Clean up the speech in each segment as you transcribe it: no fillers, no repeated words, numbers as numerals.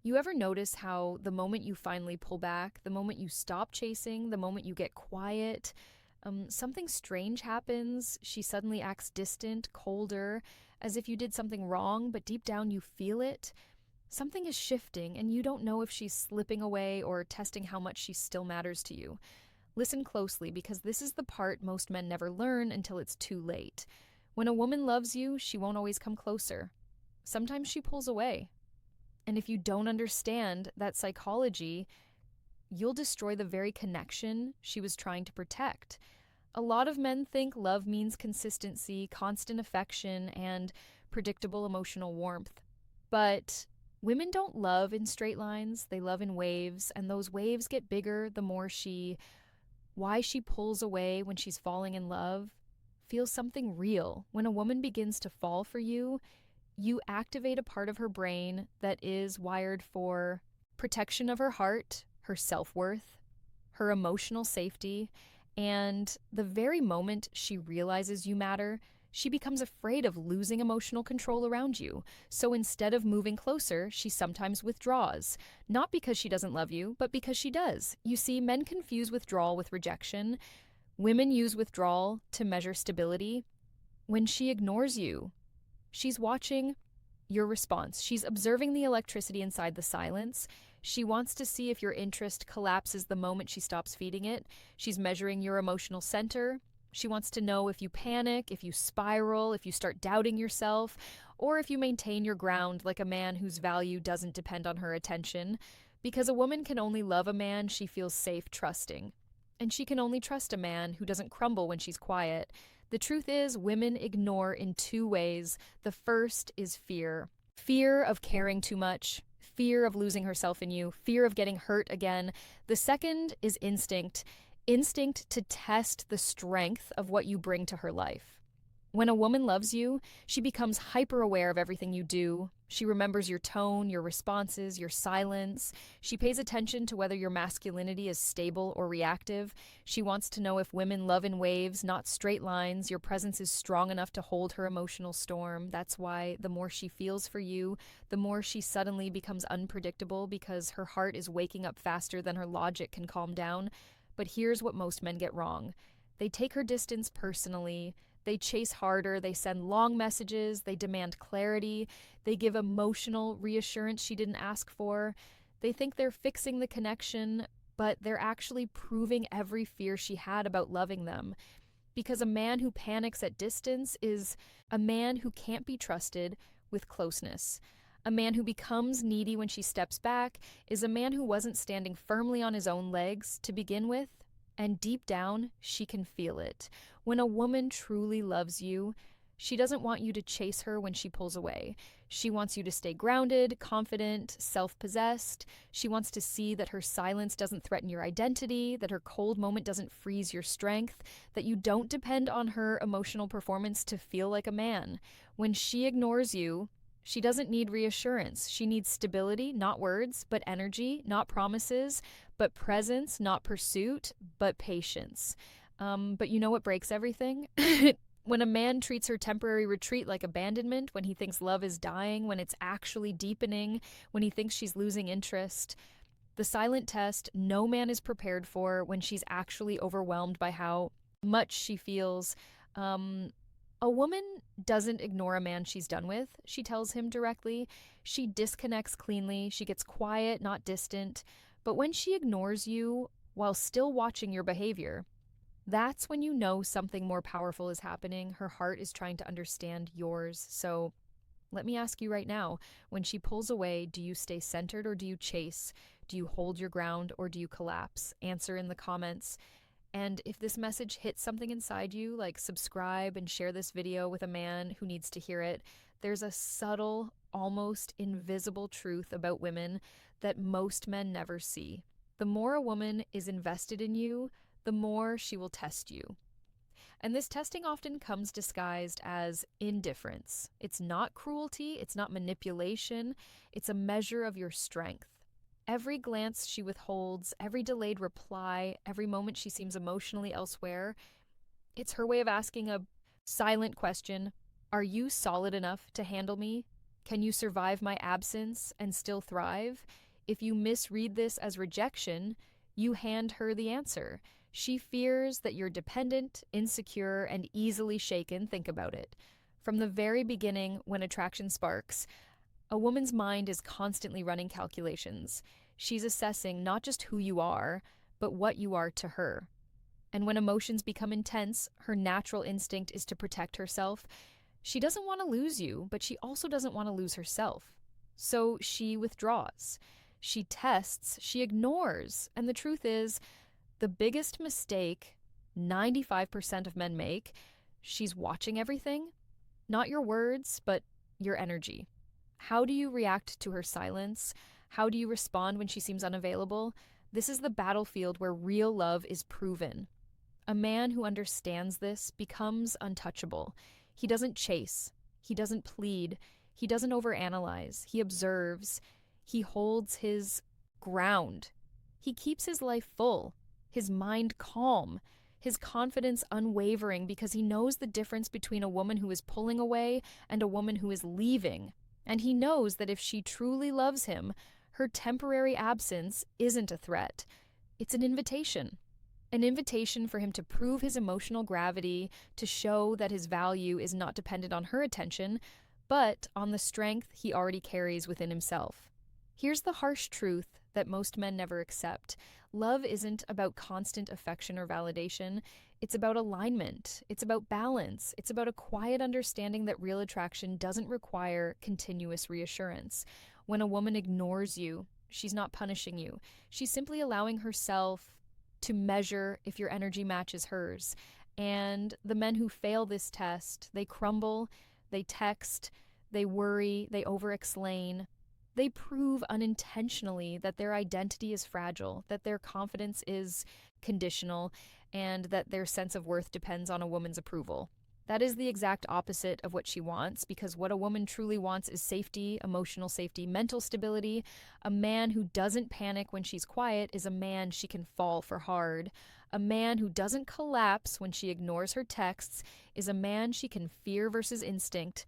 You ever notice how the moment you finally pull back, the moment you stop chasing, the moment you get quiet, something strange happens? She suddenly acts distant, colder, as if you did something wrong, but deep down you feel it. Something is shifting, and you don't know if she's slipping away or testing how much she still matters to you. Listen closely, because this is the part most men never learn until it's too late. When a woman loves you, she won't always come closer. Sometimes she pulls away. And if you don't understand that psychology, you'll destroy the very connection she was trying to protect. A lot of men think love means consistency, constant affection, and predictable emotional warmth. But women don't love in straight lines, they love in waves, and those waves get bigger the more why she pulls away when she's falling in love feels something real. When a woman begins to fall for you, you activate a part of her brain that is wired for protection of her heart, her self worth, her emotional safety, and the very moment she realizes you matter, she becomes afraid of losing emotional control around you. So instead of moving closer, she sometimes withdraws. Not because she doesn't love you, but because she does. You see, men confuse withdrawal with rejection. Women use withdrawal to measure stability. When she ignores you, she's watching your response. She's observing the electricity inside the silence. She wants to see if your interest collapses the moment she stops feeding it. She's measuring your emotional center. She wants to know if you panic, if you spiral, if you start doubting yourself, or if you maintain your ground like a man whose value doesn't depend on her attention. Because a woman can only love a man she feels safe trusting. And she can only trust a man who doesn't crumble when she's quiet. The truth is, women ignore in two ways. The first is fear. Fear of caring too much, fear of losing herself in you, fear of getting hurt again. The second is instinct. Instinct to test the strength of what you bring to her life. When a woman loves you, she becomes hyper aware of everything you do. She remembers your tone, your responses, your silence. She pays attention to whether your masculinity is stable or reactive. She wants to know if women love in waves, not straight lines. Your presence is strong enough to hold her emotional storm. That's why the more she feels for you, the more she suddenly becomes unpredictable because her heart is waking up faster than her logic can calm down. But here's what most men get wrong. They take her distance personally. They chase harder, they send long messages, they demand clarity, they give emotional reassurance she didn't ask for. They think they're fixing the connection, but they're actually proving every fear she had about loving them. Because a man who panics at distance is a man who can't be trusted with closeness. A man who becomes needy when she steps back is a man who wasn't standing firmly on his own legs to begin with. And deep down, she can feel it. When a woman truly loves you, she doesn't want you to chase her when she pulls away. She wants you to stay grounded, confident, self-possessed. She wants to see that her silence doesn't threaten your identity, that her cold moment doesn't freeze your strength, that you don't depend on her emotional performance to feel like a man. When she ignores you, she doesn't need reassurance. She needs stability, not words, but energy, not promises, but presence, not pursuit, but patience. But you know what breaks everything? When a man treats her temporary retreat like abandonment, when he thinks love is dying, when it's actually deepening, when he thinks she's losing interest. The silent test no man is prepared for when she's actually overwhelmed by how much she feels. A woman doesn't ignore a man she's done with. She tells him directly. She disconnects cleanly. She gets quiet, not distant. But when she ignores you while still watching your behavior, that's when you know something more powerful is happening. Her heart is trying to understand yours. So let me ask you right now, when she pulls away, do you stay centered or do you chase? Do you hold your ground or do you collapse? Answer in the comments. And if this message hits something inside you, like subscribe and share this video with a man who needs to hear it. There's a subtle, almost invisible truth about women that most men never see. The more a woman is invested in you, the more she will test you. And this testing often comes disguised as indifference. It's not cruelty, it's not manipulation, it's a measure of your strength. Every glance she withholds, every delayed reply, every moment she seems emotionally elsewhere, it's her way of asking a silent question. Are you solid enough to handle me? Can you survive my absence and still thrive? If you misread this as rejection, you hand her the answer. She fears that you're dependent, insecure, and easily shaken. Think about it. From the very beginning, when attraction sparks, a woman's mind is constantly running calculations. She's assessing not just who you are, but what you are to her. And when emotions become intense, her natural instinct is to protect herself. She doesn't want to lose you, but she also doesn't want to lose herself. So she withdraws. She tests, she ignores. And the truth is, the biggest mistake 95% of men make, she's watching everything. Not your words, but your energy. How do you react to her silence? How do you respond when she seems unavailable? This is the battlefield where real love is proven. A man who understands this becomes untouchable. He doesn't chase. He doesn't plead. He doesn't overanalyze. He observes. He holds his ground. He keeps his life full, his mind calm, his confidence unwavering because he knows the difference between a woman who is pulling away and a woman who is leaving. And he knows that if she truly loves him, her temporary absence isn't a threat. It's an invitation. An invitation for him to prove his emotional gravity, to show that his value is not dependent on her attention, but on the strength he already carries within himself. Here's the harsh truth that most men never accept. Love isn't about constant affection or validation. It's about alignment. It's about balance. It's about a quiet understanding that real attraction doesn't require continuous reassurance. When a woman ignores you, she's not punishing you. She's simply allowing herself to measure if your energy matches hers. And the men who fail this test, they crumble, they text, they worry, they over-explain. They prove unintentionally that their identity is fragile, that their confidence is conditional, and that their sense of worth depends on a woman's approval. That is the exact opposite of what she wants, because what a woman truly wants is safety, emotional safety, mental stability. A man who doesn't panic when she's quiet is a man she can fall for hard. A man who doesn't collapse when she ignores her texts is a man she can fear versus instinct.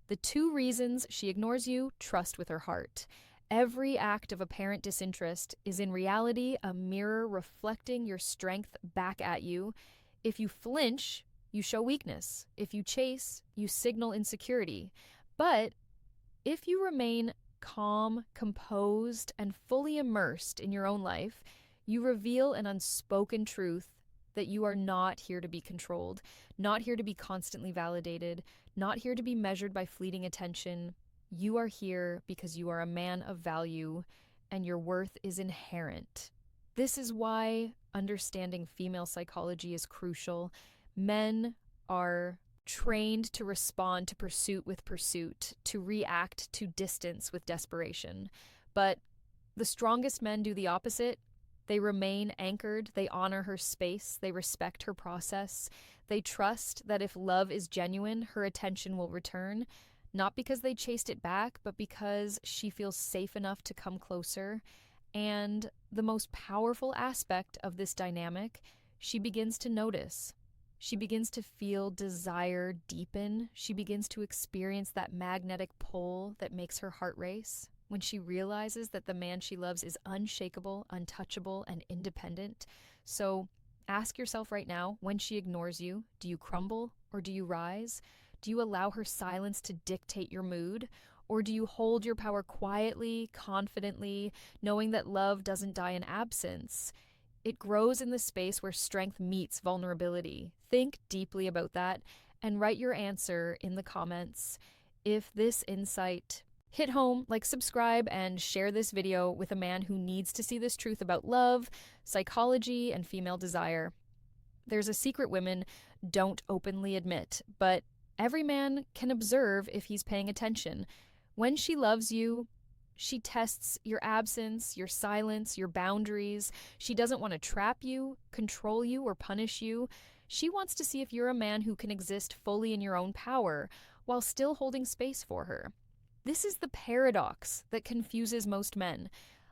The two reasons she ignores you: trust with her heart. Every act of apparent disinterest is in reality a mirror reflecting your strength back at you. If you flinch, you show weakness. If you chase, you signal insecurity. But if you remain calm, composed, and fully immersed in your own life, you reveal an unspoken truth that you are not here to be controlled, not here to be constantly validated, not here to be measured by fleeting attention. You are here because you are a man of value and your worth is inherent. This is why understanding female psychology is crucial. Men are trained to respond to pursuit with pursuit, to react to distance with desperation. But the strongest men do the opposite. They remain anchored, they honor her space, they respect her process. They trust that if love is genuine, her attention will return, not because they chased it back, but because she feels safe enough to come closer. And the most powerful aspect of this dynamic, she begins to notice. She begins to feel desire deepen. She begins to experience that magnetic pull that makes her heart race. When she realizes that the man she loves is unshakable, untouchable, and independent. So ask yourself right now, when she ignores you, do you crumble or do you rise? Do you allow her silence to dictate your mood? Or do you hold your power quietly, confidently, knowing that love doesn't die in absence? It grows in the space where strength meets vulnerability. Think deeply about that and write your answer in the comments. If this insight hit home, like, subscribe, and share this video with a man who needs to see this truth about love, psychology, and female desire. There's a secret women don't openly admit, but every man can observe if he's paying attention. When she loves you, she tests your absence, your silence, your boundaries. She doesn't want to trap you, control you, or punish you. She wants to see if you're a man who can exist fully in your own power while still holding space for her. This is the paradox that confuses most men.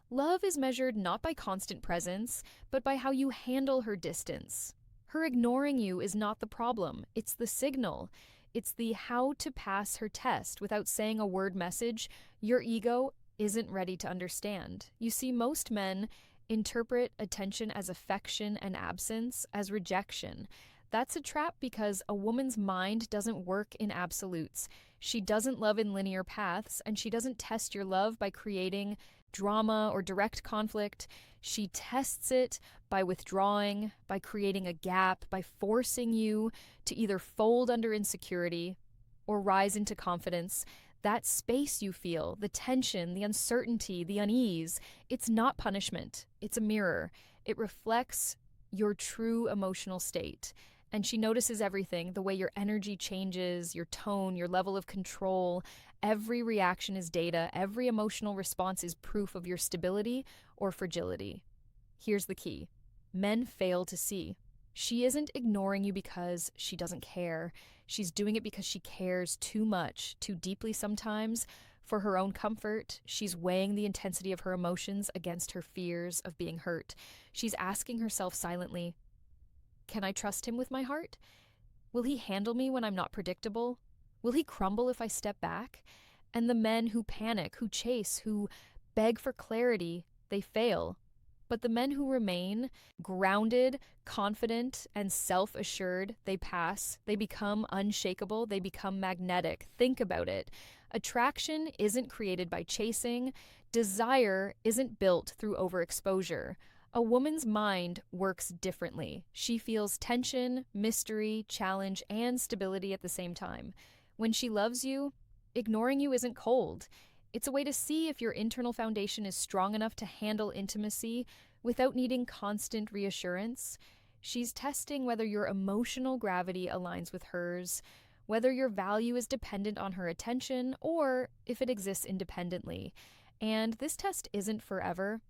Love is measured not by constant presence, but by how you handle her distance. Her ignoring you is not the problem, it's the signal. It's the how to pass her test without saying a word message your ego isn't ready to understand. You see, most men interpret attention as affection and absence as rejection. That's a trap because a woman's mind doesn't work in absolutes. She doesn't love in linear paths, and she doesn't test your love by creating drama or direct conflict. She tests it by withdrawing, by creating a gap, by forcing you to either fold under insecurity or rise into confidence. That space you feel, the tension, the uncertainty, the unease, it's not punishment. It's a mirror. It reflects your true emotional state. And she notices everything, the way your energy changes, your tone, your level of control. Every reaction is data. Every emotional response is proof of your stability or fragility. Here's the key. Men fail to see. She isn't ignoring you because she doesn't care. She's doing it because she cares too much, too deeply sometimes. For her own comfort, she's weighing the intensity of her emotions against her fears of being hurt. She's asking herself silently, can I trust him with my heart? Will he handle me when I'm not predictable? Will he crumble if I step back? And the men who panic, who chase, who beg for clarity, they fail. But the men who remain grounded, confident, and self-assured, they pass. They become unshakable. They become magnetic. Think about it. Attraction isn't created by chasing. Desire isn't built through overexposure. A woman's mind works differently. She feels tension, mystery, challenge, and stability at the same time. When she loves you, ignoring you isn't cold. It's a way to see if your internal foundation is strong enough to handle intimacy without needing constant reassurance. She's testing whether your emotional gravity aligns with hers, whether your value is dependent on her attention, or if it exists independently. And this test isn't forever.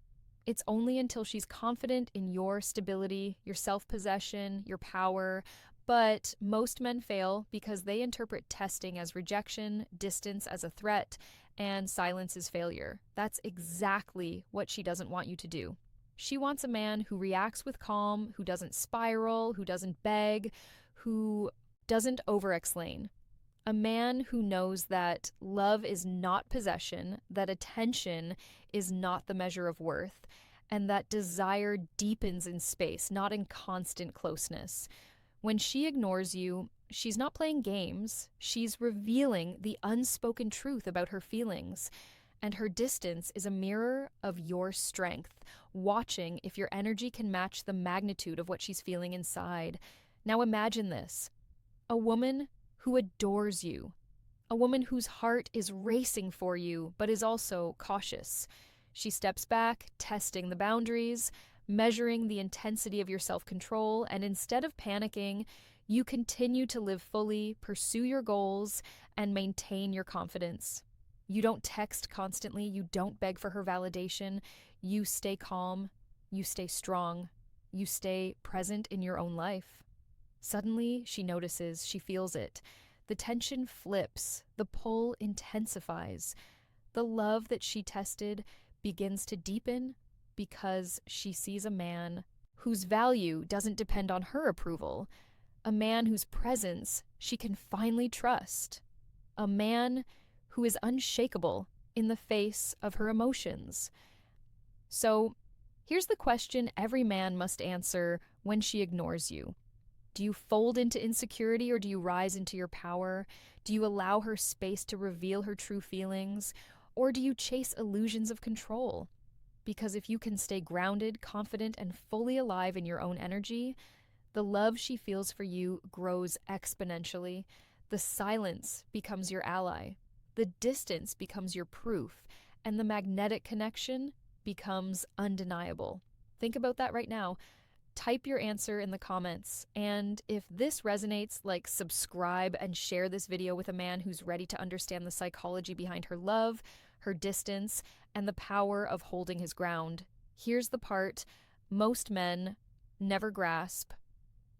It's only until she's confident in your stability, your self-possession, your power. But most men fail because they interpret testing as rejection, distance as a threat, and silence as failure. That's exactly what she doesn't want you to do. She wants a man who reacts with calm, who doesn't spiral, who doesn't beg, who doesn't over-explain. A man who knows that love is not possession, that attention is not the measure of worth, and that desire deepens in space, not in constant closeness. When she ignores you, she's not playing games. She's revealing the unspoken truth about her feelings. And her distance is a mirror of your strength, watching if your energy can match the magnitude of what she's feeling inside. Now imagine this. A woman who adores you. A woman whose heart is racing for you, but is also cautious. She steps back, testing the boundaries, measuring the intensity of your self-control, and instead of panicking, you continue to live fully, pursue your goals, and maintain your confidence. You don't text constantly, you don't beg for her validation, you stay calm, you stay strong, you stay present in your own life. Suddenly, she notices, she feels it. The tension flips, the pull intensifies. The love that she tested begins to deepen because she sees a man whose value doesn't depend on her approval, a man whose presence she can finally trust, a man who is unshakable in the face of her emotions. So, here's the question every man must answer when she ignores you. Do you fold into insecurity or do you rise into your power? Do you allow her space to reveal her true feelings? Or do you chase illusions of control? Because if you can stay grounded, confident, and fully alive in your own energy, the love she feels for you grows exponentially. The silence becomes your ally. The distance becomes your proof. And the magnetic connection becomes undeniable. Think about that right now. Type your answer in the comments, and if this resonates, like, subscribe and share this video with a man who's ready to understand the psychology behind her love, her distance, and the power of holding his ground. Here's the part most men never grasp.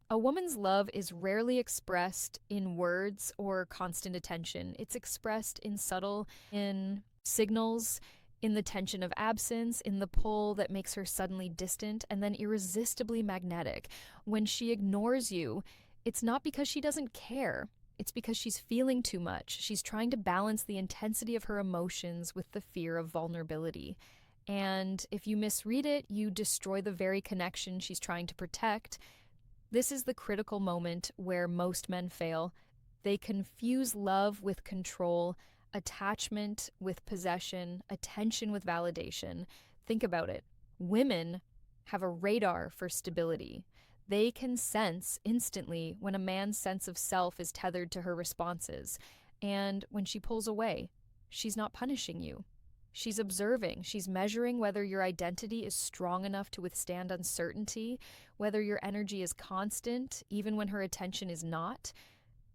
A woman's love is rarely expressed in words or constant attention. It's expressed in subtle, in signals, in the tension of absence, in the pull that makes her suddenly distant and then irresistibly magnetic. When she ignores you, it's not because she doesn't care. It's because she's feeling too much. She's trying to balance the intensity of her emotions with the fear of vulnerability. And if you misread it, you destroy the very connection she's trying to protect. This is the critical moment where most men fail. They confuse love with control, attachment with possession, attention with validation. Think about it. Women have a radar for stability. They can sense instantly when a man's sense of self is tethered to her responses. And when she pulls away, she's not punishing you. She's observing, she's measuring whether your identity is strong enough to withstand uncertainty, whether your energy is constant, even when her attention is not.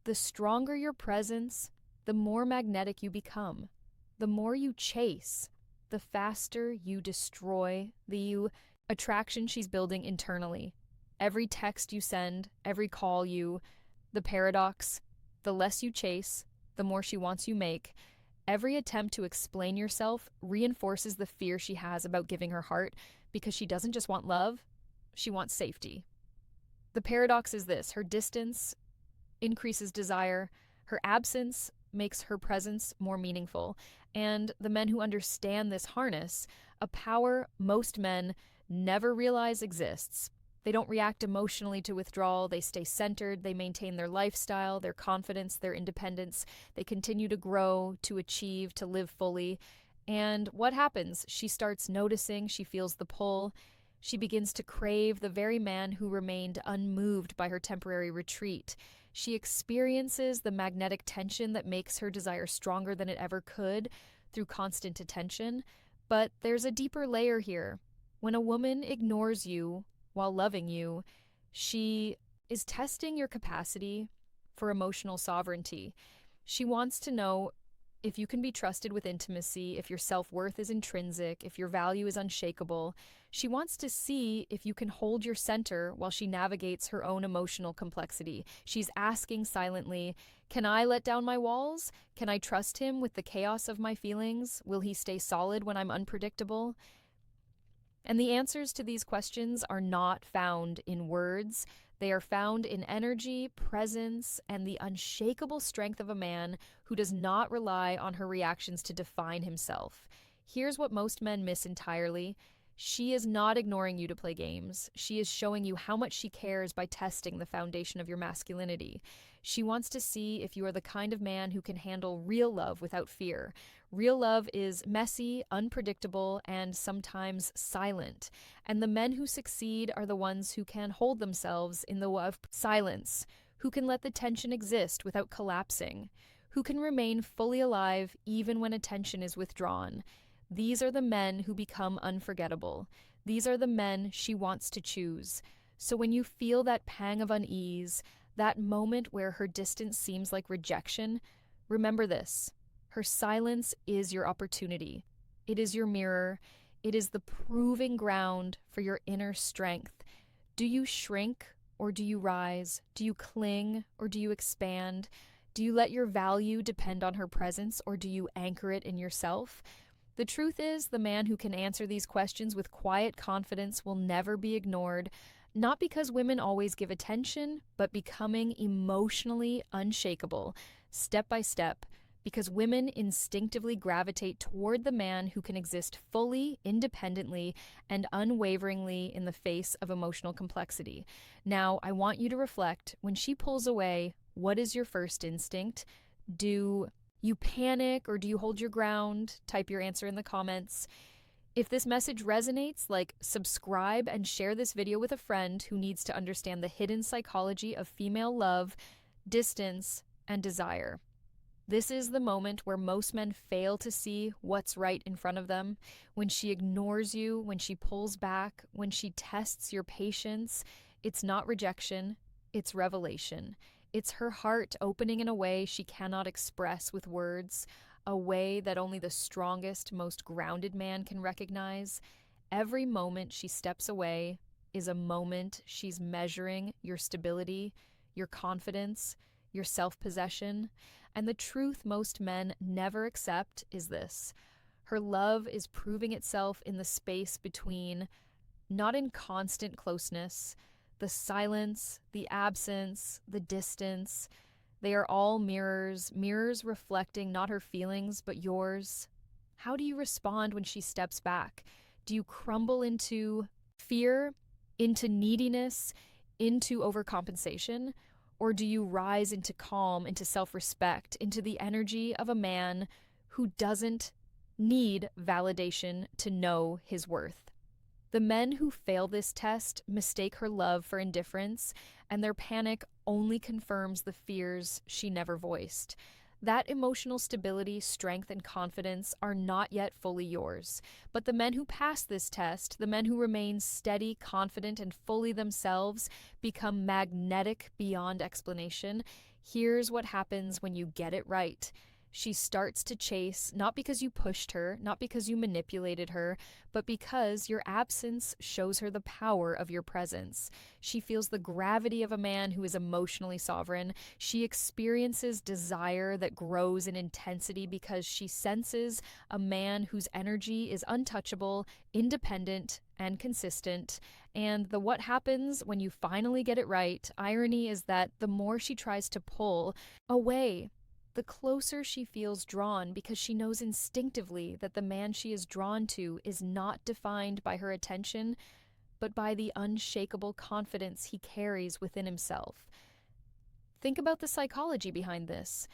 The stronger your presence, the more magnetic you become. The more you chase, the faster you destroy the attraction she's building internally. Every text you send, every call the paradox, the less you chase, the more she wants you make. Every attempt to explain yourself reinforces the fear she has about giving her heart because she doesn't just want love, she wants safety. The paradox is this: her distance increases desire, her absence makes her presence more meaningful. And the men who understand this harness a power most men never realize exists. They don't react emotionally to withdrawal. They stay centered. They maintain their lifestyle, their confidence, their independence. They continue to grow, to achieve, to live fully. And what happens? She starts noticing. She feels the pull. She begins to crave the very man who remained unmoved by her temporary retreat. She experiences the magnetic tension that makes her desire stronger than it ever could through constant attention. But there's a deeper layer here. When a woman ignores you while loving you, she is testing your capacity for emotional sovereignty. She wants to know if you can be trusted with intimacy, if your self-worth is intrinsic, if your value is unshakable. She wants to see if you can hold your center while she navigates her own emotional complexity. She's asking silently, can I let down my walls? Can I trust him with the chaos of my feelings? Will he stay solid when I'm unpredictable? And the answers to these questions are not found in words. They are found in energy, presence, and the unshakable strength of a man who does not rely on her reactions to define himself. Here's what most men miss entirely. She is not ignoring you to play games. She is showing you how much she cares by testing the foundation of your masculinity. She wants to see if you are the kind of man who can handle real love without fear. Real love is messy, unpredictable, and sometimes silent. And the men who succeed are the ones who can hold themselves in the way of silence, who can let the tension exist without collapsing, who can remain fully alive even when attention is withdrawn. These are the men who become unforgettable. These are the men she wants to choose. So when you feel that pang of unease, that moment where her distance seems like rejection, remember this. Her silence is your opportunity. It is your mirror. It is the proving ground for your inner strength. Do you shrink or do you rise? Do you cling or do you expand? Do you let your value depend on her presence or do you anchor it in yourself? The truth is, the man who can answer these questions with quiet confidence will never be ignored, not because women always give attention, but becoming emotionally unshakable, step by step, because women instinctively gravitate toward the man who can exist fully, independently, and unwaveringly in the face of emotional complexity. Now, I want you to reflect, when she pulls away, what is your first instinct? Do you panic or do you hold your ground? Type your answer in the comments. If this message resonates, subscribe and share this video with a friend who needs to understand the hidden psychology of female love, distance, and desire. This is the moment where most men fail to see what's right in front of them. When she ignores you, when she pulls back, when she tests your patience, it's not rejection, it's revelation. It's her heart opening in a way she cannot express with words, a way that only the strongest, most grounded man can recognize. Every moment she steps away is a moment she's measuring your stability, your confidence, your self-possession. And the truth most men never accept is this: her love is proving itself in the space between, not in constant closeness. The silence, the absence, the distance, They are all mirrors, mirrors reflecting not her feelings, but yours. How do you respond when she steps back? Do you crumble into fear, into neediness, into overcompensation? Or do you rise into calm, into self respect, into the energy of a man who doesn't need validation to know his worth? The men who fail this test mistake her love for indifference, and their panic only confirms the fears she never voiced. That emotional stability, strength, and confidence are not yet fully yours. But the men who pass this test, the men who remain steady, confident, and fully themselves, become magnetic beyond explanation. Here's what happens when you get it right. She starts to chase, not because you pushed her, not because you manipulated her, but because your absence shows her the power of your presence. She feels the gravity of a man who is emotionally sovereign. She experiences desire that grows in intensity because she senses a man whose energy is untouchable, independent, and consistent. And the what happens when you finally get it right, irony is that the more she tries to pull away, the closer she feels drawn, because she knows instinctively that the man she is drawn to is not defined by her attention, but by the unshakable confidence he carries within himself. Think about the psychology behind this.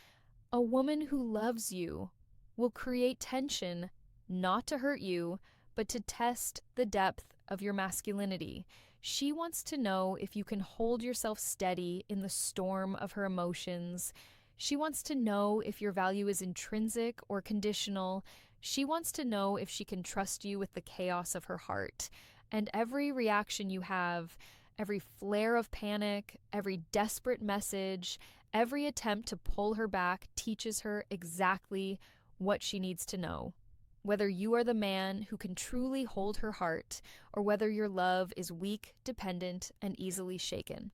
A woman who loves you will create tension, not to hurt you, but to test the depth of your masculinity. She wants to know if you can hold yourself steady in the storm of her emotions. She wants to know if your value is intrinsic or conditional. She wants to know if she can trust you with the chaos of her heart. And every reaction you have, every flare of panic, every desperate message, every attempt to pull her back teaches her exactly what she needs to know. Whether you are the man who can truly hold her heart, or whether your love is weak, dependent, and easily shaken.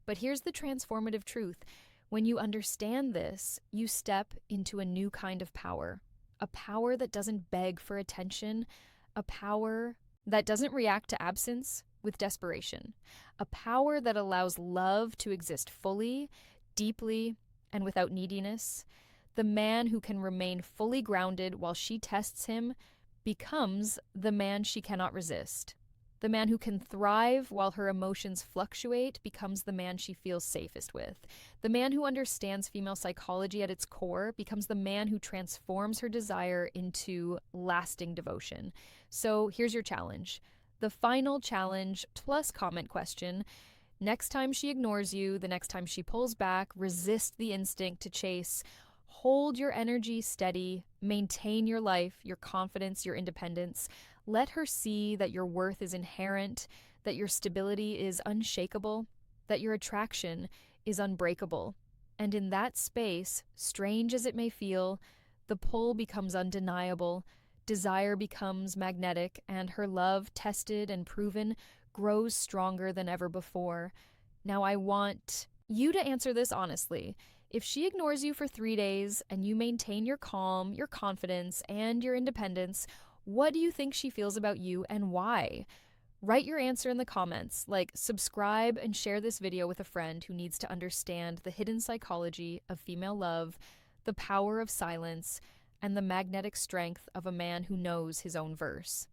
But here's the transformative truth. When you understand this, you step into a new kind of power. A power that doesn't beg for attention. A power that doesn't react to absence with desperation. A power that allows love to exist fully, deeply, and without neediness. The man who can remain fully grounded while she tests him becomes the man she cannot resist. The man who can thrive while her emotions fluctuate becomes the man she feels safest with. The man who understands female psychology at its core becomes the man who transforms her desire into lasting devotion. So here's your challenge. The final challenge plus comment question. Next time she ignores you, the next time she pulls back, resist the instinct to chase. Hold your energy steady, maintain your life, your confidence, your independence. Let her see that your worth is inherent, that your stability is unshakable, that your attraction is unbreakable. And in that space, strange as it may feel, the pull becomes undeniable, desire becomes magnetic, and her love, tested and proven, grows stronger than ever before. Now I want you to answer this honestly. If she ignores you for 3 days and you maintain your calm, your confidence, and your independence, what do you think she feels about you and why? Write your answer in the comments, like subscribe and share this video with a friend who needs to understand the hidden psychology of female love, the power of silence, and the magnetic strength of a man who knows his own verse.